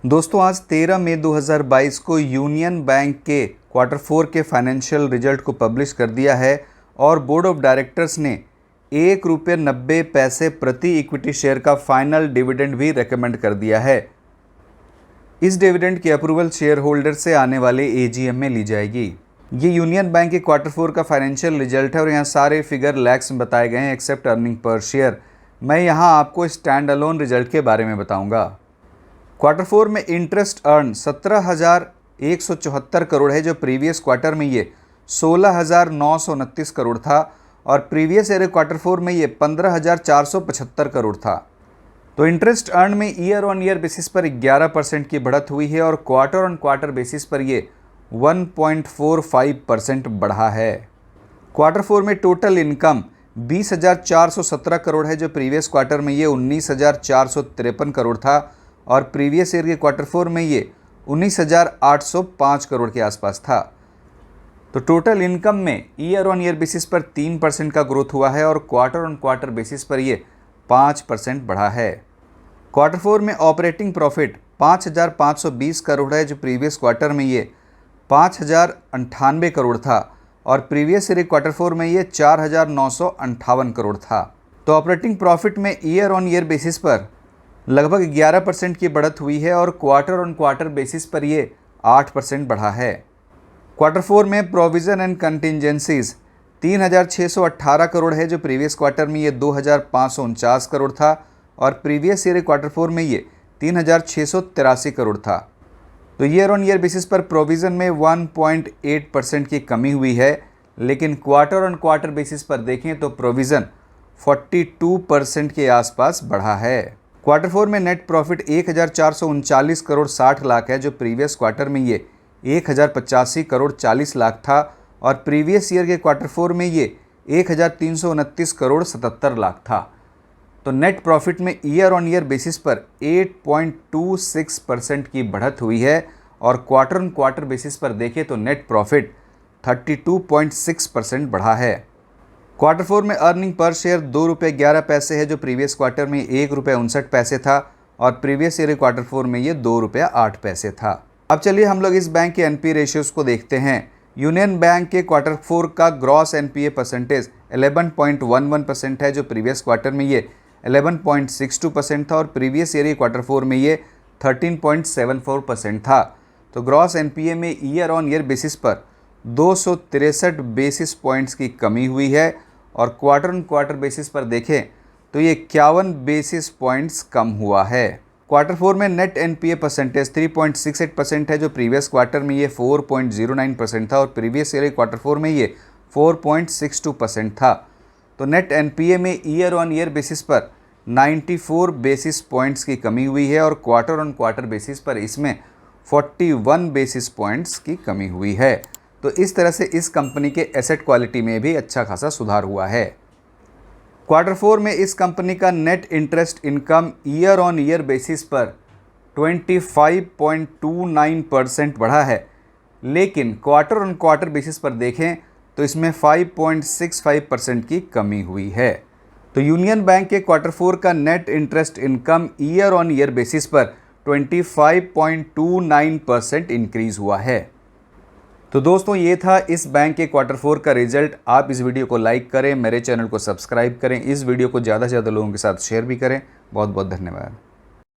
दोस्तों आज 13 मई 2022 को यूनियन बैंक के क्वार्टर 4 के फाइनेंशियल रिजल्ट को पब्लिश कर दिया है और बोर्ड ऑफ डायरेक्टर्स ने ₹1.90 प्रति इक्विटी शेयर का फाइनल डिविडेंड भी रेकमेंड कर दिया है। इस डिविडेंड की अप्रूवल शेयर होल्डर से आने वाले एजीएम में ली जाएगी। ये यूनियन बैंक के क्वार्टर 4 का फाइनेंशियल रिजल्ट है और यहाँ सारे फिगर लैक्स में बताए गए हैं एक्सेप्ट अर्निंग पर शेयर। मैं यहाँ आपको स्टैंड अलोन रिजल्ट के बारे में बताऊँगा। क्वार्टर 4 में इंटरेस्ट अर्न 17,174 करोड़ है, जो प्रीवियस क्वार्टर में ये 16,929 करोड़ था और प्रीवियस ईयर क्वार्टर 4 में ये 15,475 करोड़ था। तो इंटरेस्ट अर्न में ईयर ऑन ईयर बेसिस पर 11% की बढ़त हुई है और क्वार्टर ऑन क्वार्टर बेसिस पर ये 1.45% बढ़ा है। क्वार्टर 4 में टोटल इनकम 20,417 करोड़ है, जो प्रीवियस क्वार्टर में ये 19,453 करोड़ था और प्रीवियस ईयर के क्वार्टर 4 में ये 19,805 करोड़ के आसपास था। तो टोटल इनकम में ईयर ऑन ईयर बेसिस पर 3% का ग्रोथ हुआ है और क्वार्टर ऑन क्वार्टर बेसिस पर ये 5% बढ़ा है। क्वार्टर 4 में ऑपरेटिंग प्रॉफिट 5,520 करोड़ है, जो प्रीवियस क्वार्टर में ये 5,098 करोड़ था और प्रीवियस ईयर क्वार्टर 4 में ये 4,958 करोड़ था। तो ऑपरेटिंग प्रॉफिट में ईयर ऑन ईयर बेसिस पर लगभग 11% की बढ़त हुई है और क्वार्टर ऑन क्वार्टर बेसिस पर ये 8% बढ़ा है। क्वार्टर 4 में प्रोविज़न एंड कंटिजेंसीज 3,618 करोड़ है, जो प्रीवियस क्वार्टर में ये 2,549 करोड़ था और प्रीवियस ईयर क्वार्टर 4 में ये 3,683 करोड़ था। तो ईयर ऑन ईयर बेसिस पर प्रोविज़न में 1.8% की कमी हुई है, लेकिन क्वार्टर ऑन क्वार्टर बेसिस पर देखें तो प्रोविज़न 42% के आसपास बढ़ा है। क्वार्टर 4 में नेट प्रॉफिट 1,439 करोड़ 60 लाख है, जो प्रीवियस क्वार्टर में ये 1,085 करोड़ 40 लाख था और प्रीवियस ईयर के क्वार्टर 4 में ये 1,329 करोड़ 77 लाख था। तो नेट प्रॉफिट में ईयर ऑन ईयर बेसिस पर 8.26% की बढ़त हुई है और क्वार्टर ऑन क्वार्टर बेसिस पर देखें तो नेट प्रॉफिट 32.6% बढ़ा है। क्वार्टर 4 में अर्निंग पर शेयर ₹2.11 है, जो प्रीवियस क्वार्टर में ₹1.59 था और प्रीवियस ईयर क्वार्टर 4 में ये ₹2.08 था। अब चलिए हम लोग इस बैंक के एनपीए रेशियोज़ को देखते हैं। यूनियन बैंक के क्वार्टर 4 का ग्रॉस एनपीए परसेंटेज 11.11% है, जो प्रीवियस क्वार्टर में ये 11.62% था और प्रीवियस ईयर क्वार्टर 4 में ये 13.74% था। तो ग्रॉस एनपीए में ईयर ऑन ईयर बेसिस पर 263 बेसिस पॉइंट्स की कमी हुई है और क्वार्टर ऑन क्वार्टर बेसिस पर देखें तो ये 51 बेसिस पॉइंट्स कम हुआ है। क्वार्टर 4 में नेट एनपीए परसेंटेज 3.68% है, जो प्रीवियस क्वार्टर में ये 4.09% था और प्रीवियस ईयर क्वार्टर 4 में ये 4.62% था। तो नेट एनपीए में ईयर ऑन ईयर बेसिस पर 94 बेसिस पॉइंट्स की कमी हुई है और क्वार्टर ऑन क्वार्टर बेसिस पर इसमें 41 बेसिस पॉइंट्स की कमी हुई है। तो इस तरह से इस कंपनी के एसेट क्वालिटी में भी अच्छा खासा सुधार हुआ है। क्वार्टर 4 में इस कंपनी का net interest income year on year basis पर 25.29% बढ़ा है, लेकिन क्वार्टर ऑन क्वार्टर बेसिस पर देखें तो इसमें 5.65% की कमी हुई है। तो यूनियन बैंक के क्वार्टर 4 का net interest income year on year basis पर 25.29% इंक्रीज़ हुआ है। तो दोस्तों ये था इस बैंक के क्वार्टर 4 का रिजल्ट। आप इस वीडियो को लाइक करें, मेरे चैनल को सब्सक्राइब करें, इस वीडियो को ज़्यादा से ज़्यादा लोगों के साथ शेयर भी करें। बहुत बहुत धन्यवाद।